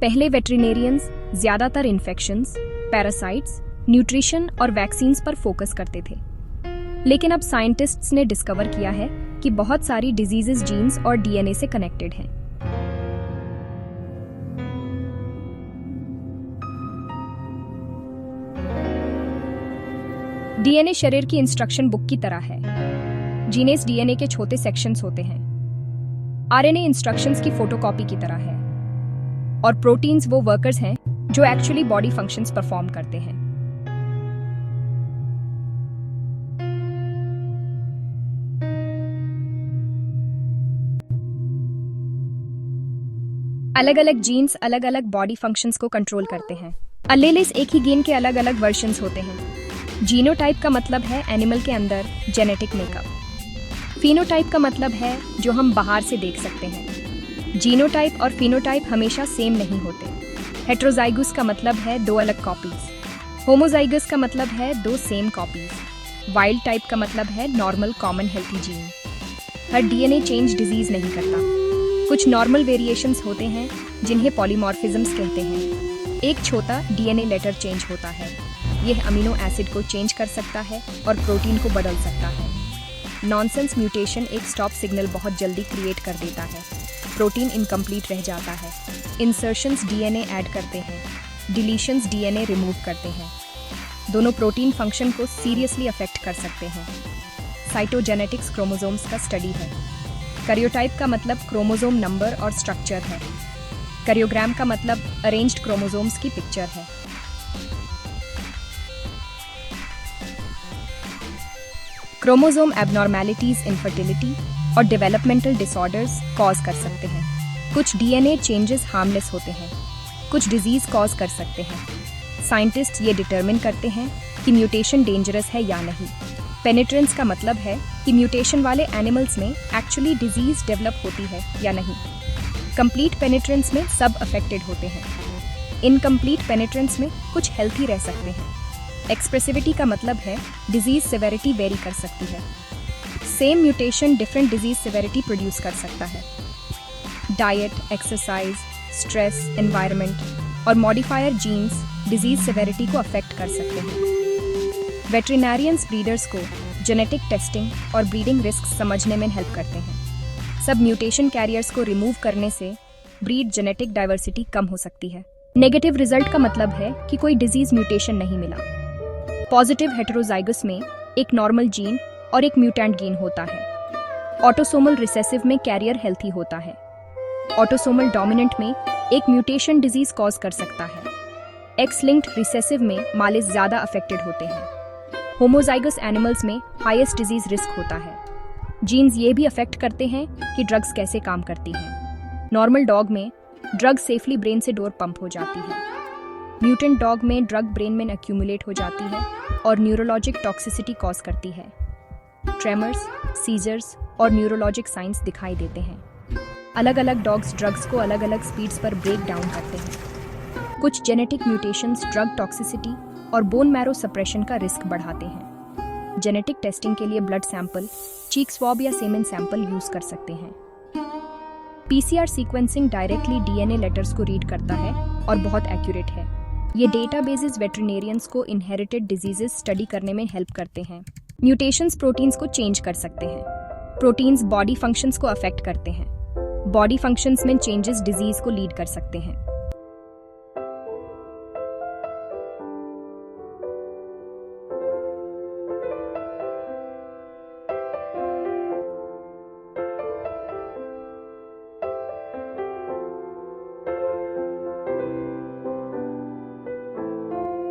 पहले वेटरिनेरियंस ज्यादातर infections, parasites, nutrition और वैक्सीन्स पर फोकस करते थे। लेकिन अब साइंटिस्ट्स ने डिस्कवर किया है कि बहुत सारी डिजीजेस जीन्स और डीएनए से कनेक्टेड हैं। डीएनए शरीर की इंस्ट्रक्शन बुक की तरह है। जीनेस डीएनए के छोटे सेक्शंस होते हैं। आरएनए इंस्ट्रक्शंस की फोटोकॉपी की तरह है। और प्रोटीन्स वो वर्कर्स हैं जो एक्चुअली बॉडी फंक्शंस परफॉर्म करते हैं। अलग अलग जीन्स अलग अलग बॉडी फंक्शंस को कंट्रोल करते हैं। अल्लेलिस एक ही जीन के अलग अलग वर्जन्स होते हैं। जीनोटाइप का मतलब है एनिमल के अंदर जेनेटिक मेकअप। फिनोटाइप का मतलब है जो हम बाहर से देख सकते हैं। जीनोटाइप और फिनोटाइप हमेशा सेम नहीं होते। हेट्रोजाइगस का मतलब है दो अलग कॉपीज। होमोजाइगस का मतलब है दो सेम कॉपीज। वाइल्ड टाइप का मतलब है नॉर्मल कॉमन हेल्थी जीन। हर डीएनए चेंज डिजीज नहीं करता। कुछ नॉर्मल वेरिएशंस होते हैं जिन्हें पॉलीमॉर्फिज्म्स कहते हैं। एक छोटा डीएनए लेटर चेंज होता है। यह अमीनो एसिड को चेंज कर सकता है और प्रोटीन को बदल सकता है। नॉनसेंस म्यूटेशन एक स्टॉप सिग्नल बहुत जल्दी क्रिएट कर देता है। प्रोटीन इनकम्प्लीट रह जाता है। इंसर्शंस डीएनए ऐड करते हैं। डिलीशंस डीएनए रिमूव करते हैं। दोनों प्रोटीन फंक्शन को सीरियसली अफेक्ट कर सकते हैं। साइटोजेनेटिक्स क्रोमोसोम्स का स्टडी है। कैरियोटाइप का मतलब क्रोमोसोम नंबर और स्ट्रक्चर है। कैरियोग्राम का मतलब अरेंज्ड क्रोमोसोम्स की पिक्चर है। क्रोमोसोम एबनॉर्मेलिटीज इनफर्टिलिटी और डेवलपमेंटल डिसऑर्डर्स कॉज कर सकते हैं। कुछ डीएनए चेंजेस हार्मलेस होते हैं। कुछ डिजीज कॉज कर सकते हैं। साइंटिस्ट ये डिटरमिन करते हैं कि म्यूटेशन डेंजरस है या नहीं। पेनिट्रेंस का मतलब है कि म्यूटेशन वाले एनिमल्स में एक्चुअली डिजीज डेवलप होती है या नहीं। कंप्लीट पेनिट्रेंस में सब अफेक्टेड होते हैं। इनकम्प्लीट पेनिट्रेंस में कुछ हेल्थी रह सकते हैं। एक्सप्रेसिविटी का मतलब है डिजीज सिवेरिटी वेरी कर सकती है। Same mutation different disease severity produce कर सकता है। डाइट, एक्सरसाइज, स्ट्रेस, एनवायरनमेंट और मॉडिफायर जीन्स डिजीज सिवेरिटी को अफेक्ट कर सकते हैं। वेटरिनेरियंस ब्रीडर्स को जेनेटिक टेस्टिंग और ब्रीडिंग रिस्क समझने में हेल्प करते हैं। सब म्यूटेशन कैरियर्स को रिमूव करने से ब्रीड जेनेटिक डाइवर्सिटी कम हो सकती है। नेगेटिव रिजल्ट का मतलब है कि कोई डिजीज म्यूटेशन नहीं मिला। पॉजिटिव हेटेरोजाइगस में एक नॉर्मल जीन और एक म्यूटेंट जीन होता है। ऑटोसोमल रिसेसिव में कैरियर हेल्थी होता है। ऑटोसोमल डोमिनेंट में एक म्यूटेशन डिजीज कॉज कर सकता है। एक्स लिंक्ड रिसेसिव में मालिस ज्यादा अफेक्टेड होते हैं। होमोजाइगस एनिमल्स में हाईएस्ट डिजीज रिस्क होता है। जीन्स ये भी अफेक्ट करते हैं कि ड्रग्स कैसे काम करती हैं। नॉर्मल डॉग में ड्रग सेफली ब्रेन से डोर पंप हो जाती है। म्यूटेंट डॉग में ड्रग ब्रेन में एक्यूमुलेट हो जाती है और न्यूरोलॉजिक टॉक्सिसिटी कॉज करती है। ट्रेमर्स, सीजर्स और न्यूरोलॉजिक साइंस दिखाई देते हैं। अलग अलग डॉग्स ड्रग्स को अलग अलग स्पीड्स पर ब्रेक डाउन करते हैं। कुछ जेनेटिक म्यूटेशंस ड्रग टॉक्सिसिटी और बोन मैरो सप्रेशन का रिस्क बढ़ाते हैं। जेनेटिक टेस्टिंग के लिए ब्लड सैंपल, चीक स्वॉब या सेमेन सैंपल यूज कर सकते हैं। PCR sequencing directly DNA letters को रीड करता है और बहुत एक्यूरेट है। ये डेटाबेसेस वेटरिनेरियंस को इनहेरिटेड डिजीजेस स्टडी करने में हेल्प करते हैं। म्यूटेशंस प्रोटीन्स को चेंज कर सकते हैं। प्रोटीन्स बॉडी फंक्शंस को अफेक्ट करते हैं। बॉडी फंक्शंस में चेंजेस डिजीज को लीड कर सकते हैं।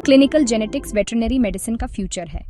क्लिनिकल जेनेटिक्स वेटरनरी मेडिसिन का फ्यूचर है।